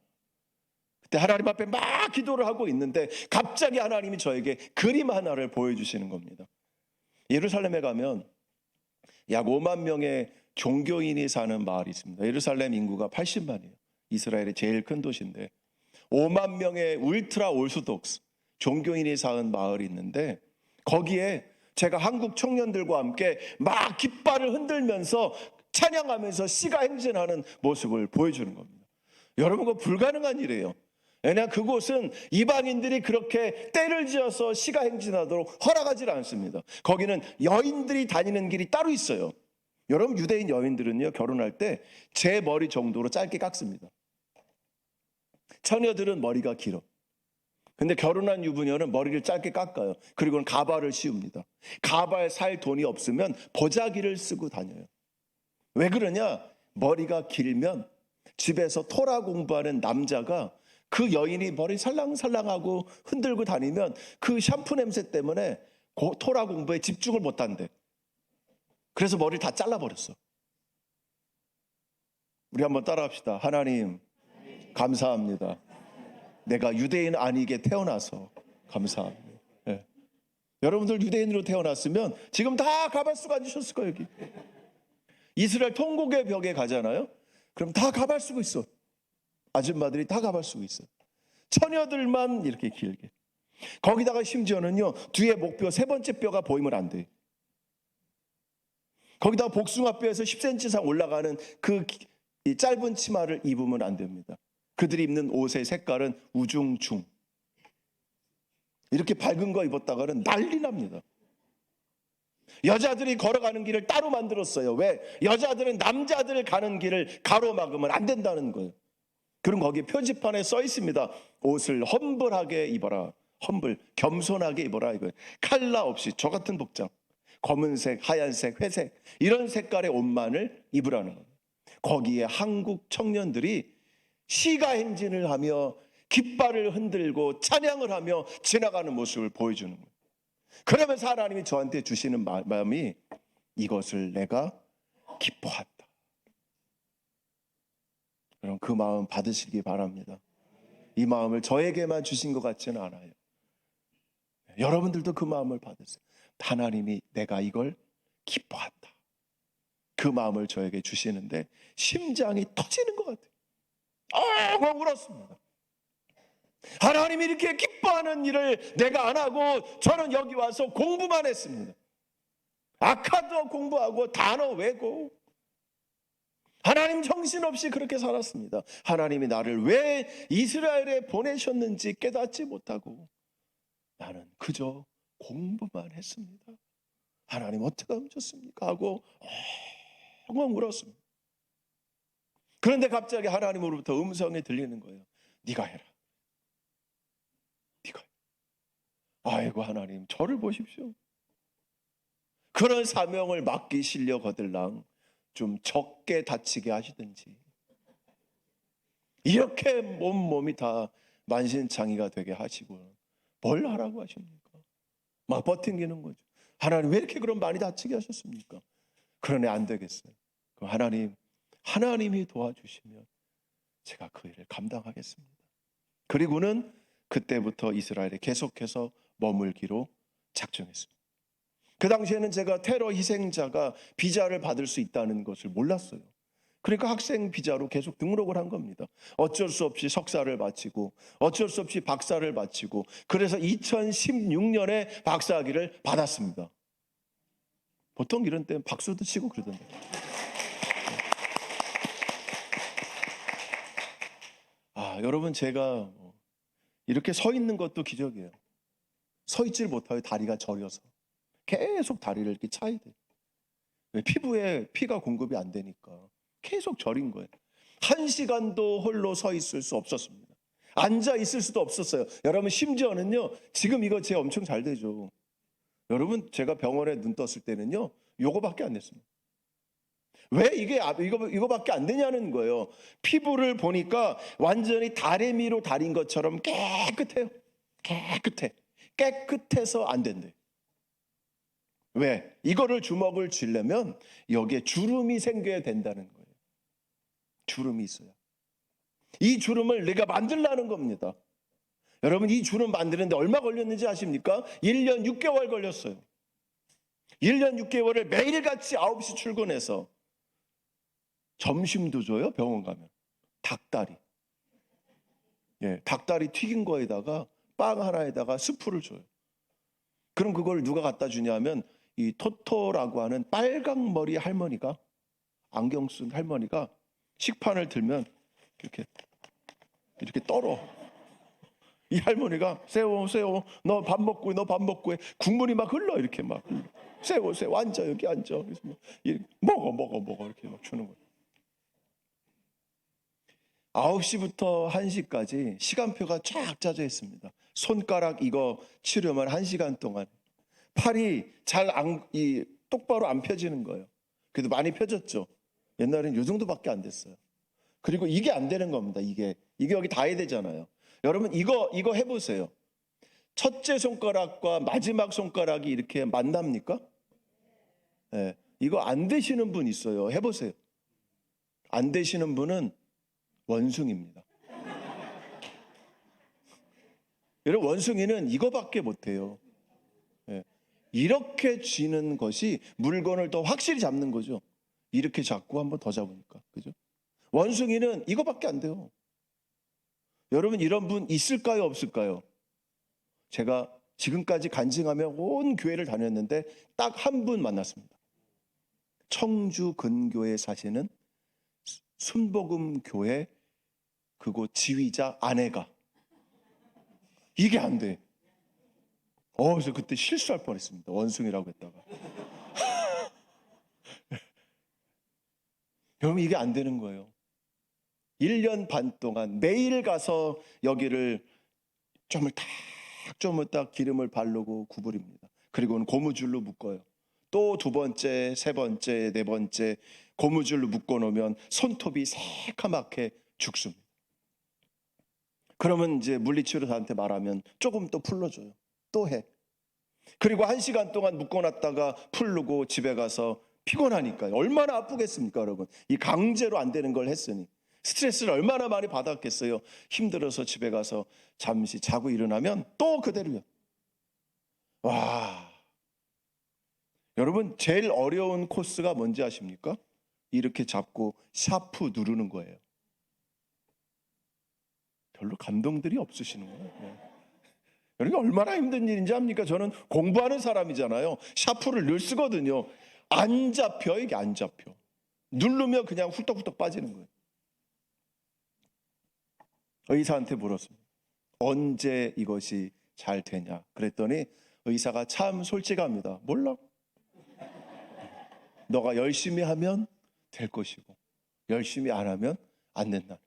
A: 그때 하나님 앞에 막 기도를 하고 있는데 갑자기 하나님이 저에게 그림 하나를 보여주시는 겁니다. 예루살렘에 가면 약 5만 명의 종교인이 사는 마을이 있습니다. 예루살렘 인구가 80만이에요. 이스라엘의 제일 큰 도시인데 5만 명의 울트라 올소독스 종교인이 사는 마을이 있는데 거기에 제가 한국 청년들과 함께 막 깃발을 흔들면서 찬양하면서 시가 행진하는 모습을 보여주는 겁니다. 여러분, 그거 불가능한 일이에요. 왜냐, 그곳은 이방인들이 그렇게 때를 지어서 시가 행진하도록 허락하지 않습니다. 거기는 여인들이 다니는 길이 따로 있어요. 여러분, 유대인 여인들은요, 결혼할 때 제 머리 정도로 짧게 깎습니다. 처녀들은 머리가 길어. 근데 결혼한 유부녀는 머리를 짧게 깎아요. 그리고는 가발을 씌웁니다. 가발 살 돈이 없으면 보자기를 쓰고 다녀요. 왜 그러냐? 머리가 길면 집에서 토라 공부하는 남자가 그 여인이 머리 살랑살랑하고 흔들고 다니면 그 샴푸 냄새 때문에 토라 공부에 집중을 못한대. 그래서 머리를 다 잘라버렸어. 우리 한번 따라합시다. 하나님, 감사합니다. 내가 유대인 아니게 태어나서 감사합니다. 네. 여러분들 유대인으로 태어났으면 지금 다 가발 쓰고 앉으셨을 거예요. 여기 이스라엘 통곡의 벽에 가잖아요. 그럼 다 가발 쓰고 있어. 아줌마들이 다 가발 쓰고 있어. 처녀들만 이렇게 길게. 거기다가 심지어는요, 뒤에 목뼈 세 번째 뼈가 보이면 안 돼. 거기다가 복숭아뼈에서 10cm 이상 올라가는 그 짧은 치마를 입으면 안 됩니다. 그들이 입는 옷의 색깔은 우중충. 이렇게 밝은 거 입었다가는 난리 납니다. 여자들이 걸어가는 길을 따로 만들었어요. 왜? 여자들은 남자들 가는 길을 가로막으면 안 된다는 거예요. 그럼 거기 표지판에 써 있습니다. 옷을 험블하게 입어라. 험블, 겸손하게 입어라. 이거예요. 컬러 없이 저 같은 복장, 검은색, 하얀색, 회색 이런 색깔의 옷만을 입으라는 거예요. 거기에 한국 청년들이 시가 행진을 하며 깃발을 흔들고 찬양을 하며 지나가는 모습을 보여주는 거예요. 그러면서 하나님이 저한테 주시는 마음이 이것을 내가 기뻐한다. 그럼 그 마음 받으시기 바랍니다. 이 마음을 저에게만 주신 것 같지는 않아요. 여러분들도 그 마음을 받으세요. 하나님이 내가 이걸 기뻐한다. 그 마음을 저에게 주시는데 심장이 터지는 것 같아요. 엉엉 울었습니다. 하나님이 이렇게 기뻐하는 일을 내가 안 하고 저는 여기 와서 공부만 했습니다. 아카도 공부하고 단어 외고 하나님 정신없이 그렇게 살았습니다. 하나님이 나를 왜 이스라엘에 보내셨는지 깨닫지 못하고 나는 그저 공부만 했습니다. 하나님 어떻게 하면 좋습니까? 하고 엉엉 울었습니다. 그런데 갑자기 하나님으로부터 음성이 들리는 거예요. 네가 해라. 네가. 아이고 하나님, 저를 보십시오. 그런 사명을 맡기시려 거들랑 좀 적게 다치게 하시든지, 이렇게 몸이 다 만신창이가 되게 하시고 뭘 하라고 하십니까? 막 버팅기는 거죠. 하나님 왜 이렇게 그럼 많이 다치게 하셨습니까? 그러네 안 되겠어요. 그럼 하나님이 도와주시면 제가 그 일을 감당하겠습니다. 그리고는 그때부터 이스라엘에 계속해서 머물기로 작정했습니다. 그 당시에는 제가 테러 희생자가 비자를 받을 수 있다는 것을 몰랐어요. 그러니까 학생 비자로 계속 등록을 한 겁니다. 어쩔 수 없이 석사를 마치고 어쩔 수 없이 박사를 마치고, 그래서 2016년에 박사학위를 받았습니다. 보통 이런 때는 박수도 치고 그러던데. 여러분, 제가 이렇게 서 있는 것도 기적이에요. 서 있질 못해요. 다리가 저려서 계속 다리를 이렇게 차야 돼요. 피부에 피가 공급이 안 되니까 계속 저린 거예요. 1시간도 홀로 서 있을 수 없었습니다. 앉아 있을 수도 없었어요. 여러분, 심지어는요, 지금 이거 제 엄청 잘 되죠. 여러분, 제가 병원에 눈 떴을 때는요, 요거밖에 안 됐습니다. 왜 이거밖에 안 되냐는 거예요. 피부를 보니까 완전히 다래미로 다린 것처럼 깨끗해요. 깨끗해서 안 된대. 왜? 이거를 주먹을 쥐려면 여기에 주름이 생겨야 된다는 거예요. 주름이 있어야. 이 주름을 내가 만들라는 겁니다. 여러분, 이 주름 만드는데 얼마 걸렸는지 아십니까? 1년 6개월 걸렸어요. 1년 6개월을 매일같이 9시 출근해서 점심도 줘요. 병원 가면 닭다리. 닭다리 튀긴 거에다가 빵 하나에다가 스프를 줘요. 그럼 그걸 누가 갖다 주냐면 이 토토라고 하는 빨강머리 할머니가, 안경 쓴 할머니가 식판을 들면 이렇게 떨어. 이 할머니가 세워 너 밥 먹고 해. 국물이 막 흘러. 이렇게 막 흘러. 세워 앉아, 여기 앉아. 그래서 먹어 이렇게 막 주는 거예요. 9시부터 1시까지 시간표가 쫙 짜져 있습니다. 손가락 이거 치료만 1시간 동안. 팔이 똑바로 안 펴지는 거예요. 그래도 많이 펴졌죠. 옛날엔 요 정도밖에 안 됐어요. 그리고 이게 안 되는 겁니다. 이게 여기 닿아야 되잖아요. 여러분, 이거 해보세요. 첫째 손가락과 마지막 손가락이 이렇게 만납니까? 네, 이거 안 되시는 분 있어요. 해보세요. 안 되시는 분은 원숭이입니다. 여러분, 원숭이는 이거밖에 못해요. 이렇게 쥐는 것이 물건을 더 확실히 잡는 거죠. 이렇게 잡고 한 번 더 잡으니까. 그죠? 원숭이는 이거밖에 안 돼요. 여러분, 이런 분 있을까요? 없을까요? 제가 지금까지 간증하며 온 교회를 다녔는데 딱 한 분 만났습니다. 청주 근교에 사시는 순복음 교회 그곳 지휘자 아내가. 이게 안 돼. 그래서 그때 실수할 뻔했습니다. 원숭이라고 했다가. 여러분, 이게 안 되는 거예요. 1년 반 동안 매일 가서 여기를 쪼물딱 기름을 바르고 구부립니다. 그리고는 고무줄로 묶어요. 또 2번째, 3번째, 4번째 고무줄로 묶어놓으면 손톱이 새카맣게 죽습니다. 그러면 이제 물리치료사한테 말하면 조금 또 풀러줘요. 또 해. 그리고 1시간 동안 묶어놨다가 풀르고 집에 가서 피곤하니까요. 얼마나 아프겠습니까, 여러분? 이 강제로 안 되는 걸 했으니 스트레스를 얼마나 많이 받았겠어요. 힘들어서 집에 가서 잠시 자고 일어나면 또 그대로요. 와, 여러분, 제일 어려운 코스가 뭔지 아십니까? 이렇게 잡고 샤프 누르는 거예요. 별로 감동들이 없으시는 거예요. 여러분, 얼마나 힘든 일인지 압니까? 저는 공부하는 사람이잖아요. 샤프를 늘 쓰거든요. 안 잡혀, 이게 안 잡혀. 누르면 그냥 훌떡훌떡 빠지는 거예요. 의사한테 물었습니다. 언제 이것이 잘 되냐? 그랬더니 의사가 참 솔직합니다. 몰라. 너가 열심히 하면 될 것이고 열심히 안 하면 안 된다.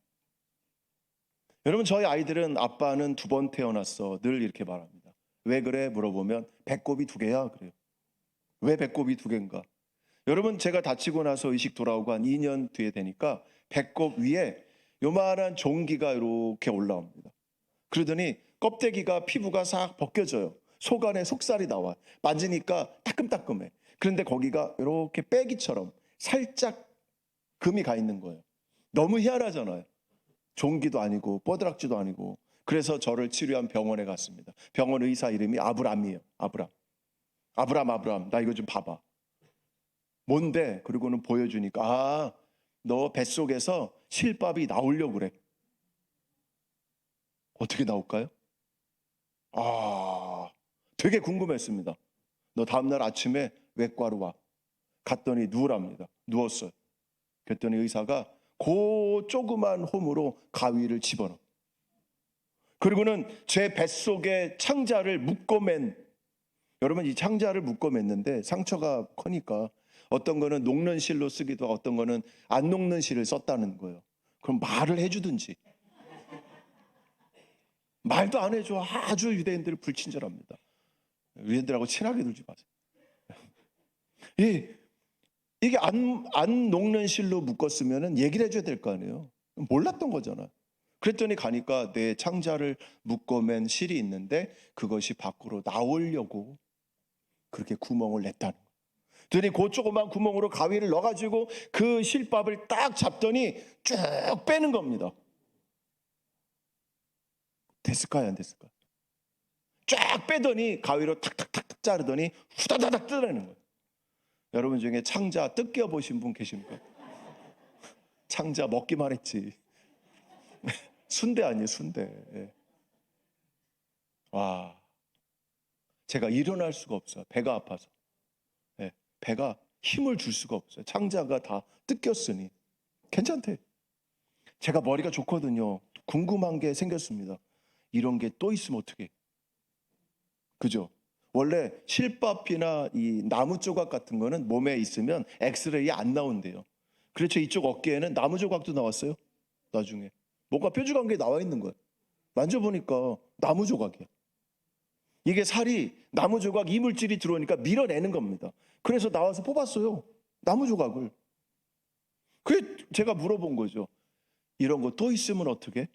A: 여러분, 저희 아이들은 아빠는 2번 태어났어 늘 이렇게 말합니다. 왜 그래? 물어보면 배꼽이 2개야 그래요. 왜 배꼽이 2개인가? 여러분, 제가 다치고 나서 의식 돌아오고 한 2년 뒤에 되니까 배꼽 위에 요만한 종기가 이렇게 올라옵니다. 그러더니 껍데기가, 피부가 싹 벗겨져요. 속 안에 속살이 나와. 만지니까 따끔따끔해. 그런데 거기가 이렇게 빼기처럼 살짝 금이 가 있는 거예요. 너무 희한하잖아요. 종기도 아니고 뻐드락지도 아니고. 그래서 저를 치료한 병원에 갔습니다. 병원 의사 이름이 아브람이에요. 아브람, 나 이거 좀 봐봐. 뭔데? 그리고는 보여주니까 너 뱃속에서 실밥이 나오려고 그래. 어떻게 나올까요? 되게 궁금했습니다. 너 다음날 아침에 외과로 와. 갔더니 누우랍니다. 누웠어요. 그랬더니 의사가 그 조그만 홈으로 가위를 집어넣어. 그리고는 제 뱃속에 창자를 묶어맨, 여러분 이 창자를 묶어맸는데 상처가 커니까 어떤 거는 녹는 실로 쓰기도 하고 어떤 거는 안 녹는 실을 썼다는 거예요. 그럼 말을 해주든지. 말도 안 해줘. 아주 유대인들이 불친절합니다. 유대인들하고 친하게 놀지 마세요. 이게 안 녹는 실로 묶었으면 얘기를 해줘야 될 거 아니에요. 몰랐던 거잖아. 그랬더니 가니까 내 창자를 묶어맨 실이 있는데 그것이 밖으로 나오려고 그렇게 구멍을 냈다는 거예요. 그랬더니 그 조그만 구멍으로 가위를 넣어가지고 그 실밥을 딱 잡더니 쭉 빼는 겁니다. 됐을까요? 안 됐을까요? 쫙 빼더니 가위로 탁탁탁탁 자르더니 후다다닥 뜯어내는 거예요. 여러분 중에 창자 뜯겨 보신 분 계십니까? 창자 먹기만 했지. 순대 아니에요, 순대. 와, 제가 일어날 수가 없어요. 배가 아파서. 배가 힘을 줄 수가 없어요. 창자가 다 뜯겼으니. 괜찮대. 제가 머리가 좋거든요. 궁금한 게 생겼습니다. 이런 게 또 있으면 어떡해? 그죠? 원래 실밥이나 이 나무 조각 같은 거는 몸에 있으면 엑스레이 안 나온대요. 그렇죠. 이쪽 어깨에는 나무 조각도 나왔어요. 나중에 뭔가 뾰족한 게 나와 있는 거예요. 만져보니까 나무 조각이야. 이게 살이 나무 조각 이물질이 들어오니까 밀어내는 겁니다. 그래서 나와서 뽑았어요. 나무 조각을. 그래 제가 물어본 거죠. 이런 거 또 있으면 어떻게?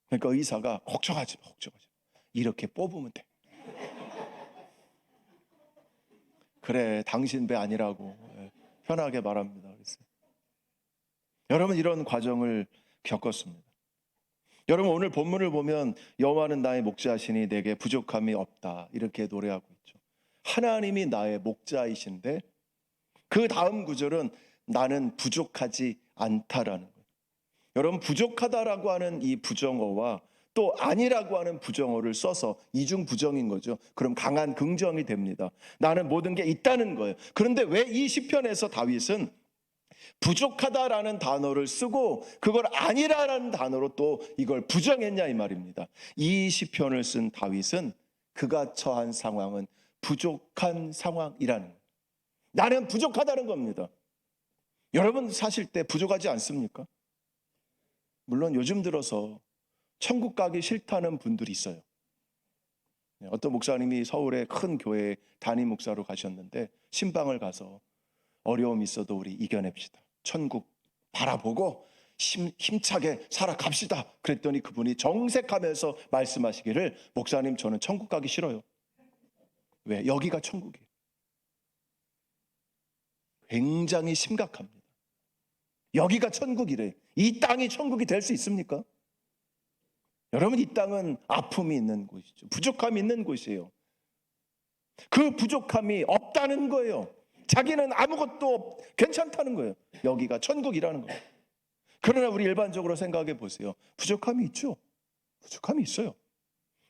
A: 그러니까 의사가 걱정하지 마. 이렇게 뽑으면 돼. 그래, 당신 배 아니라고 편하게 말합니다. 그랬어요. 여러분 이런 과정을 겪었습니다. 여러분 오늘 본문을 보면 여호와는 나의 목자시니 내게 부족함이 없다 이렇게 노래하고 있죠. 하나님이 나의 목자이신데 그 다음 구절은 나는 부족하지 않다라는 거예요. 여러분 부족하다라고 하는 이 부정어와 또 아니라고 하는 부정어를 써서 이중 부정인 거죠. 그럼 강한 긍정이 됩니다. 나는 모든 게 있다는 거예요. 그런데 왜 이 시편에서 다윗은 부족하다라는 단어를 쓰고 그걸 아니라는 단어로 또 이걸 부정했냐 이 말입니다. 이 시편을 쓴 다윗은 그가 처한 상황은 부족한 상황이라는 거예요. 나는 부족하다는 겁니다. 여러분 사실 때 부족하지 않습니까? 물론 요즘 들어서 천국 가기 싫다는 분들이 있어요. 어떤 목사님이 서울의 큰 교회 담임 목사로 가셨는데 신방을 가서 어려움이 있어도 우리 이겨냅시다. 천국 바라보고 힘차게 살아갑시다. 그랬더니 그분이 정색하면서 말씀하시기를 목사님 저는 천국 가기 싫어요. 왜? 여기가 천국이에요. 굉장히 심각합니다. 여기가 천국이래. 이 땅이 천국이 될 수 있습니까? 여러분 이 땅은 아픔이 있는 곳이죠. 부족함이 있는 곳이에요. 그 부족함이 없다는 거예요. 자기는 아무것도 괜찮다는 거예요. 여기가 천국이라는 거예요. 그러나 우리 일반적으로 생각해 보세요. 부족함이 있죠. 부족함이 있어요.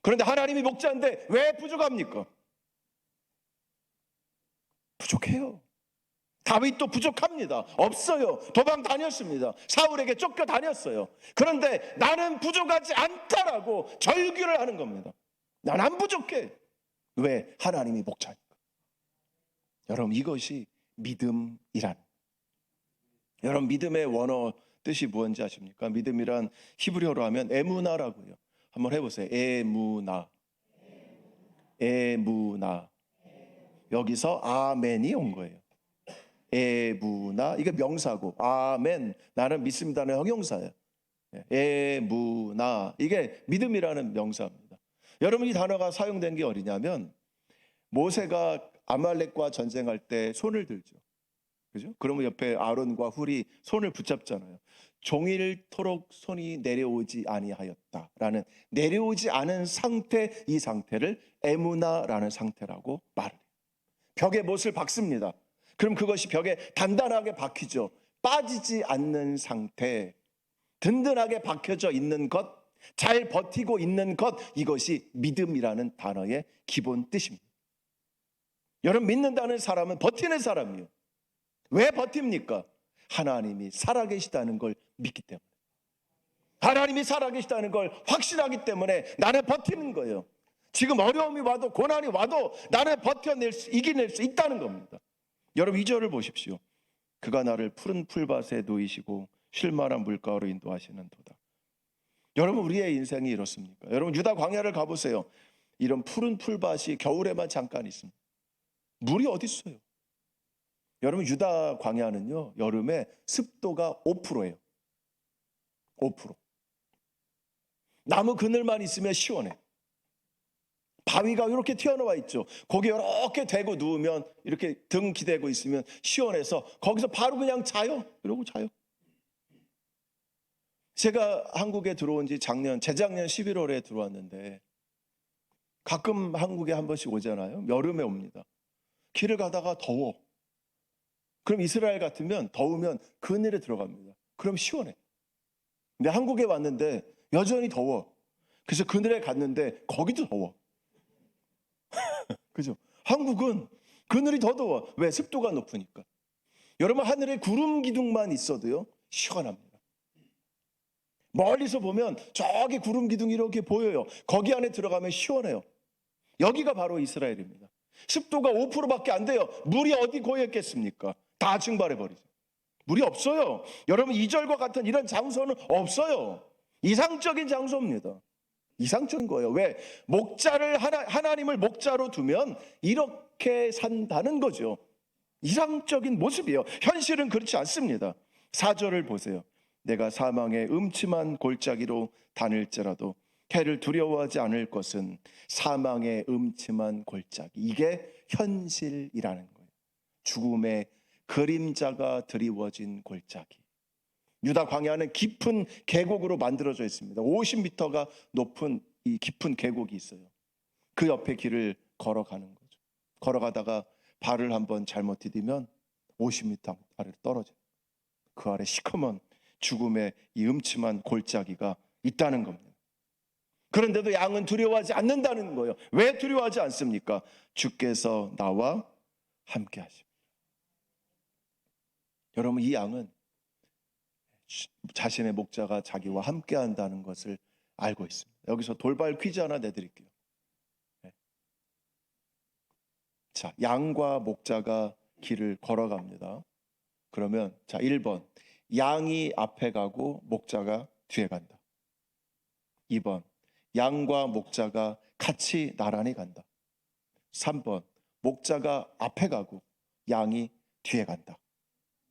A: 그런데 하나님이 목자인데 왜 부족합니까? 부족해요. 다윗도 부족합니다. 없어요. 도망 다녔습니다. 사울에게 쫓겨 다녔어요. 그런데 나는 부족하지 않다라고 절규를 하는 겁니다. 난 안 부족해. 왜? 하나님이 목자니까. 여러분, 이것이 믿음이란. 여러분, 믿음의 원어 뜻이 무엇인지 아십니까? 믿음이란 히브리어로 하면 에무나라고요. 한번 해보세요. 에무나. 에무나. 여기서 아멘이 온 거예요. 에무나, 이게 명사고, 아멘, 나는 믿습니다는 형용사예요. 에무나, 이게 믿음이라는 명사입니다. 여러분, 이 단어가 사용된 게 어디냐면 모세가 아말렉과 전쟁할 때 손을 들죠. 그죠? 그러면 옆에 아론과 훌이 손을 붙잡잖아요. 종일토록 손이 내려오지 아니하였다라는, 내려오지 않은 상태, 이 상태를 에무나라는 상태라고 말을 해요. 벽에 못을 박습니다. 그럼 그것이 벽에 단단하게 박히죠. 빠지지 않는 상태, 든든하게 박혀져 있는 것, 잘 버티고 있는 것, 이것이 믿음이라는 단어의 기본 뜻입니다. 여러분, 믿는다는 사람은 버티는 사람이에요. 왜 버팁니까? 하나님이 살아계시다는 걸 믿기 때문에. 하나님이 살아계시다는 걸 확신하기 때문에 나는 버티는 거예요. 지금 어려움이 와도, 고난이 와도 나는 이겨낼 수 있다는 겁니다. 여러분, 2절을 보십시오. 그가 나를 푸른 풀밭에 놓이시고 쉴만한 물가로 인도하시는 도다. 여러분, 우리의 인생이 이렇습니까? 여러분, 유다 광야를 가보세요. 이런 푸른 풀밭이 겨울에만 잠깐 있습니다. 물이 어디 있어요? 여러분, 유다 광야는요, 여름에 습도가 5%예요. 5%. 나무 그늘만 있으면 시원해. 바위가 이렇게 튀어나와 있죠. 거기 이렇게 대고 누우면, 이렇게 등 기대고 있으면 시원해서 거기서 바로 그냥 자요. 이러고 자요. 제가 한국에 들어온 지 재작년 11월에 들어왔는데, 가끔 한국에 한 번씩 오잖아요. 여름에 옵니다. 길을 가다가 더워. 그럼 이스라엘 같으면 더우면 그늘에 들어갑니다. 그럼 시원해. 근데 한국에 왔는데 여전히 더워. 그래서 그늘에 갔는데 거기도 더워. 그죠? 한국은 그늘이 더 더워. 왜? 습도가 높으니까. 여러분, 하늘에 구름 기둥만 있어도요, 시원합니다. 멀리서 보면 저기 구름 기둥이 이렇게 보여요. 거기 안에 들어가면 시원해요. 여기가 바로 이스라엘입니다. 습도가 5%밖에 안 돼요. 물이 어디 고였겠습니까? 다 증발해버리죠. 물이 없어요. 여러분, 2절과 같은 이런 장소는 없어요. 이상적인 장소입니다. 이상적인 거예요. 왜? 하나님을 목자로 두면 이렇게 산다는 거죠. 이상적인 모습이에요. 현실은 그렇지 않습니다. 4절을 보세요. 내가 사망의 음침한 골짜기로 다닐지라도 해를 두려워하지 않을 것은, 사망의 음침한 골짜기, 이게 현실이라는 거예요. 죽음의 그림자가 드리워진 골짜기. 유다 광야는 깊은 계곡으로 만들어져 있습니다. 50m가 높은 이 깊은 계곡이 있어요. 그 옆에 길을 걸어가는 거죠. 걸어가다가 발을 한번 잘못 디디면 50m 아래로 떨어져요. 그 아래 시커먼 죽음의 이 음침한 골짜기가 있다는 겁니다. 그런데도 양은 두려워하지 않는다는 거예요. 왜 두려워하지 않습니까? 주께서 나와 함께 하십니다. 여러분, 이 양은 자신의 목자가 자기와 함께 한다는 것을 알고 있습니다. 여기서 돌발 퀴즈 하나 내드릴게요. 자, 양과 목자가 길을 걸어갑니다. 그러면 자, 1번, 양이 앞에 가고 목자가 뒤에 간다. 2번, 양과 목자가 같이 나란히 간다. 3번, 목자가 앞에 가고 양이 뒤에 간다.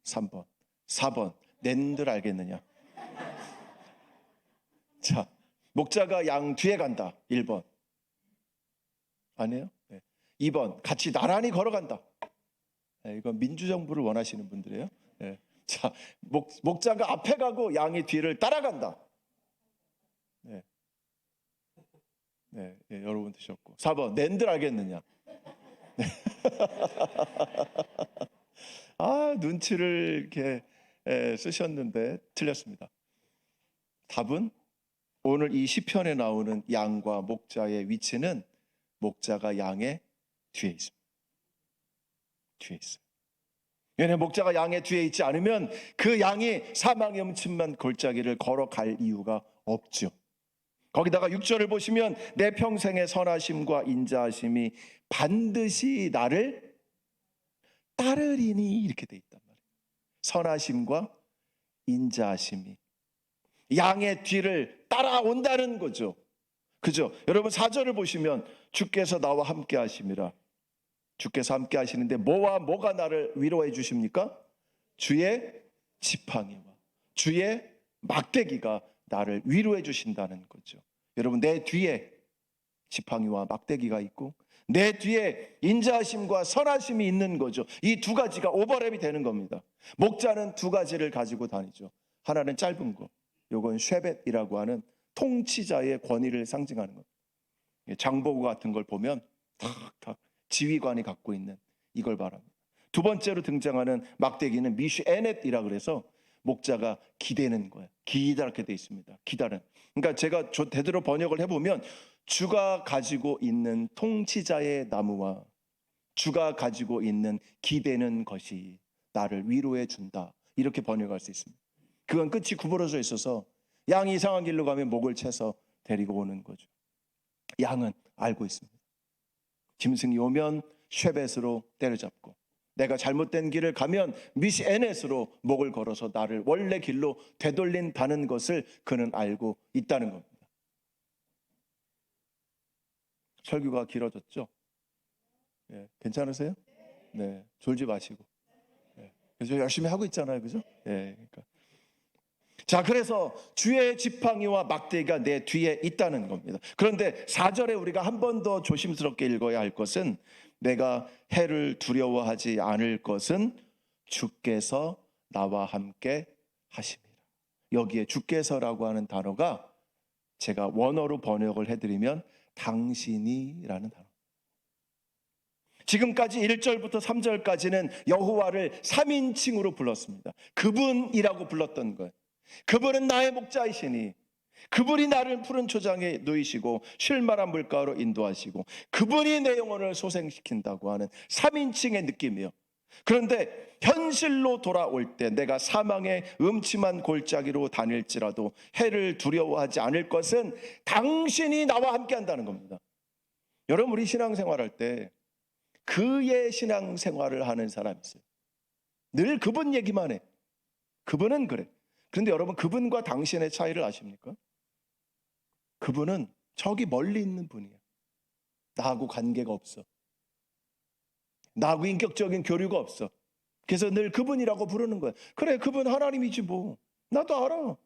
A: 3번, 4번, 낸들 알겠느냐? 자, 목자가 양 뒤에 간다. 1번. 아니에요? 네. 2번, 같이 나란히 걸어간다. 네, 이건 민주정부를 원하시는 분들이에요. 네. 자, 목자가 앞에 가고 양이 뒤를 따라간다. 네. 네, 네, 여러분 드셨고. 4번, 낸들 알겠느냐? 네. 아, 눈치를 이렇게 쓰셨는데 틀렸습니다. 답은 오늘 이 시편에 나오는 양과 목자의 위치는 목자가 양의 뒤에 있습니다. 뒤에 있어요. 왜냐하면 목자가 양의 뒤에 있지 않으면 그 양이 사망의 음침한 골짜기를 걸어갈 이유가 없죠. 거기다가 6절을 보시면 내 평생의 선하심과 인자하심이 반드시 나를 따르리니 이렇게 돼 있단 말이에요. 선하심과 인자하심이 양의 뒤를 따라온다는 거죠. 그죠? 여러분 4절을 보시면 주께서 나와 함께 하심이라. 주께서 함께 하시는데 뭐와 뭐가 나를 위로해 주십니까? 주의 지팡이와 주의 막대기가 나를 위로해 주신다는 거죠. 여러분 내 뒤에 지팡이와 막대기가 있고 내 뒤에 인자하심과 선하심이 있는 거죠. 이 두 가지가 오버랩이 되는 겁니다. 목자는 두 가지를 가지고 다니죠. 하나는 짧은 거, 요건 쉐벳이라고 하는 통치자의 권위를 상징하는 겁니다. 장보고 같은 걸 보면 탁탁 지휘관이 갖고 있는 이걸 말합니다. 두 번째로 등장하는 막대기는 미슈에넷이라 그래서 목자가 기대는 거예요. 기다랗게 돼 있습니다. 기다는. 그러니까 제가 대대로 번역을 해보면 주가 가지고 있는 통치자의 나무와 주가 가지고 있는 기대는 것이 나를 위로해 준다. 이렇게 번역할 수 있습니다. 그건 끝이 구부러져 있어서 양이 이상한 길로 가면 목을 채서 데리고 오는 거죠. 양은 알고 있습니다. 짐승이 오면 쉐벳으로 때려잡고 내가 잘못된 길을 가면 미시에넷으로 목을 걸어서 나를 원래 길로 되돌린다는 것을 그는 알고 있다는 겁니다. 설교가 길어졌죠? 네, 괜찮으세요? 네, 졸지 마시고. 네, 그래서 열심히 하고 있잖아요, 그죠? 네, 그러니까. 자, 그래서 주의 지팡이와 막대기가 내 뒤에 있다는 겁니다. 그런데 4절에 우리가 한 번 더 조심스럽게 읽어야 할 것은 내가 해를 두려워하지 않을 것은 주께서 나와 함께 하심이라. 여기에 주께서라고 하는 단어가 제가 원어로 번역을 해드리면 당신이라는 단어. 지금까지 1절부터 3절까지는 여호와를 3인칭으로 불렀습니다. 그분이라고 불렀던 거예요. 그분은 나의 목자이시니 그분이 나를 푸른 초장에 누이시고 쉴만한 물가로 인도하시고 그분이 내 영혼을 소생시킨다고 하는 3인칭의 느낌이에요. 그런데 현실로 돌아올 때 내가 사망의 음침한 골짜기로 다닐지라도 해를 두려워하지 않을 것은 당신이 나와 함께 한다는 겁니다. 여러분 우리 신앙생활할 때 그의 신앙생활을 하는 사람이 있어요. 늘 그분 얘기만 해. 그분은 그래. 그런데 여러분 그분과 당신의 차이를 아십니까? 그분은 저기 멀리 있는 분이야. 나하고 관계가 없어. 나하고 인격적인 교류가 없어. 그래서 늘 그분이라고 부르는 거야. 그래 그분 하나님이지 뭐. 나도 알아.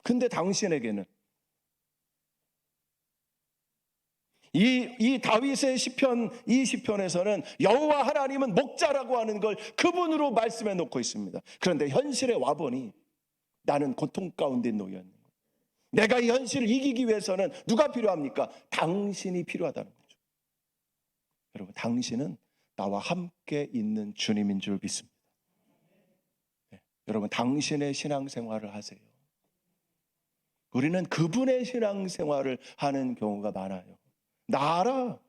A: 근데 당신에게는 이 다윗의 시편 이 시편에서는 여호와 하나님은 목자라고 하는 걸 그분으로 말씀해 놓고 있습니다. 그런데 현실에 와보니 나는 고통 가운데 놓여 있는 거예요. 내가 이 현실을 이기기 위해서는 누가 필요합니까? 당신이 필요하다는 거죠. 여러분 당신은 나와 함께 있는 주님인 줄 믿습니다. 네. 여러분 당신의 신앙생활을 하세요. 우리는 그분의 신앙생활을 하는 경우가 많아요. 나 알아.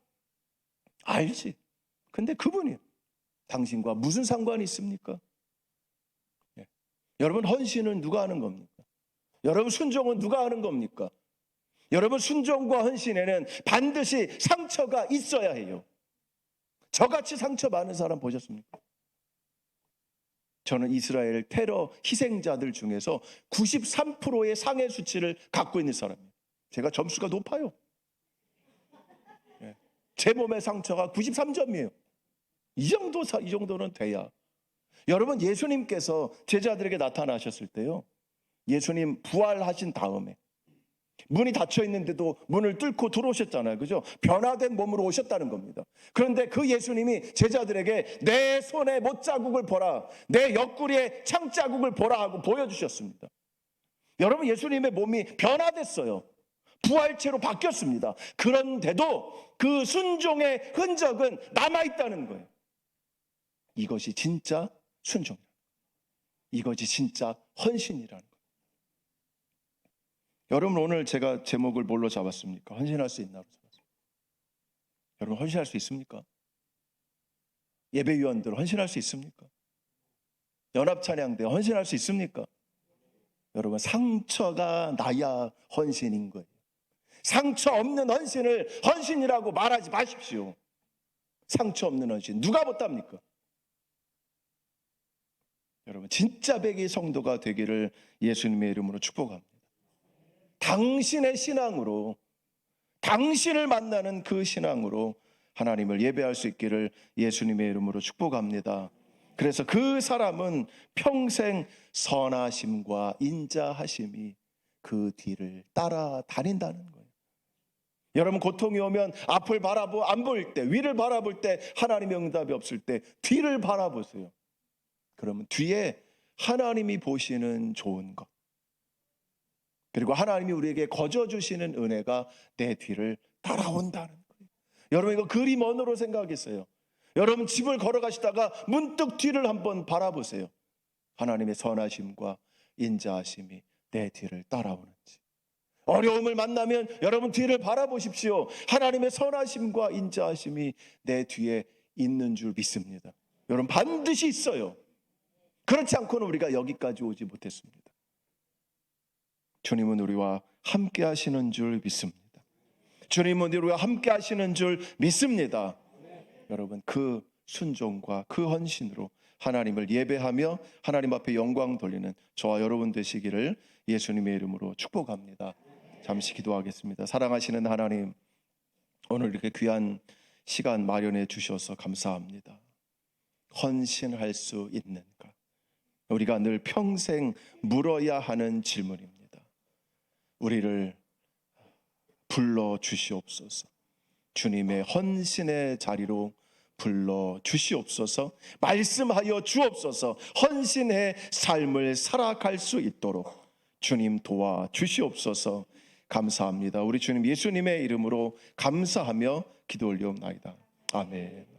A: 알지. 근데 그분이요. 당신과 무슨 상관이 있습니까? 네. 여러분 헌신은 누가 하는 겁니까? 여러분 순종은 누가 하는 겁니까? 여러분 순종과 헌신에는 반드시 상처가 있어야 해요. 저같이 상처 많은 사람 보셨습니까? 저는 이스라엘 테러 희생자들 중에서 93%의 상해 수치를 갖고 있는 사람이에요. 제가 점수가 높아요. 제 몸의 상처가 93점이에요. 이 정도는 돼야. 여러분 예수님께서 제자들에게 나타나셨을 때요. 예수님 부활하신 다음에 문이 닫혀 있는데도 문을 뚫고 들어오셨잖아요. 그죠? 변화된 몸으로 오셨다는 겁니다. 그런데 그 예수님이 제자들에게 내 손에 못자국을 보라, 내 옆구리에 창자국을 보라 하고 보여주셨습니다. 여러분 예수님의 몸이 변화됐어요. 부활체로 바뀌었습니다. 그런데도 그 순종의 흔적은 남아있다는 거예요. 이것이 진짜 순종이라는 거예요. 이것이 진짜 헌신이라는 거예요. 여러분 오늘 제가 제목을 뭘로 잡았습니까? 헌신할 수 있나로 잡았습니다. 여러분 헌신할 수 있습니까? 예배위원들 헌신할 수 있습니까? 연합찬양대 헌신할 수 있습니까? 여러분, 상처가 나야 헌신인 거예요. 상처 없는 헌신을 헌신이라고 말하지 마십시오. 상처 없는 헌신 누가 못합니까? 여러분, 진짜 백의 성도가 되기를 예수님의 이름으로 축복합니다. 당신의 신앙으로, 당신을 만나는 그 신앙으로 하나님을 예배할 수 있기를 예수님의 이름으로 축복합니다. 그래서 그 사람은 평생 선하심과 인자하심이 그 뒤를 따라다닌다는 거예요. 여러분, 고통이 오면 앞을 안 보일 때, 위를 바라볼 때 하나님의 응답이 없을 때 뒤를 바라보세요. 그러면 뒤에 하나님이 보시는 좋은 것, 그리고 하나님이 우리에게 거저 주시는 은혜가 내 뒤를 따라온다는 거예요. 여러분, 이거 그림 언어로 생각했어요. 여러분, 집을 걸어가시다가 문득 뒤를 한번 바라보세요. 하나님의 선하심과 인자하심이 내 뒤를 따라오는지. 어려움을 만나면 여러분 뒤를 바라보십시오. 하나님의 선하심과 인자하심이 내 뒤에 있는 줄 믿습니다. 여러분, 반드시 있어요. 그렇지 않고는 우리가 여기까지 오지 못했습니다. 주님은 우리와 함께 하시는 줄 믿습니다. 주님은 우리와 함께 하시는 줄 믿습니다. 여러분, 그 순종과 그 헌신으로 하나님을 예배하며 하나님 앞에 영광 돌리는 저와 여러분 되시기를 예수님의 이름으로 축복합니다. 잠시 기도하겠습니다. 사랑하시는 하나님, 오늘 이렇게 귀한 시간 마련해 주셔서 감사합니다. 헌신할 수 있는가? 우리가 늘 평생 물어야 하는 질문입니다. 우리를 불러 주시옵소서. 주님의 헌신의 자리로 불러 주시옵소서. 말씀하여 주옵소서. 헌신의 삶을 살아갈 수 있도록 주님 도와 주시옵소서. 감사합니다. 우리 주님 예수님의 이름으로 감사하며 기도 올리옵나이다. 아멘.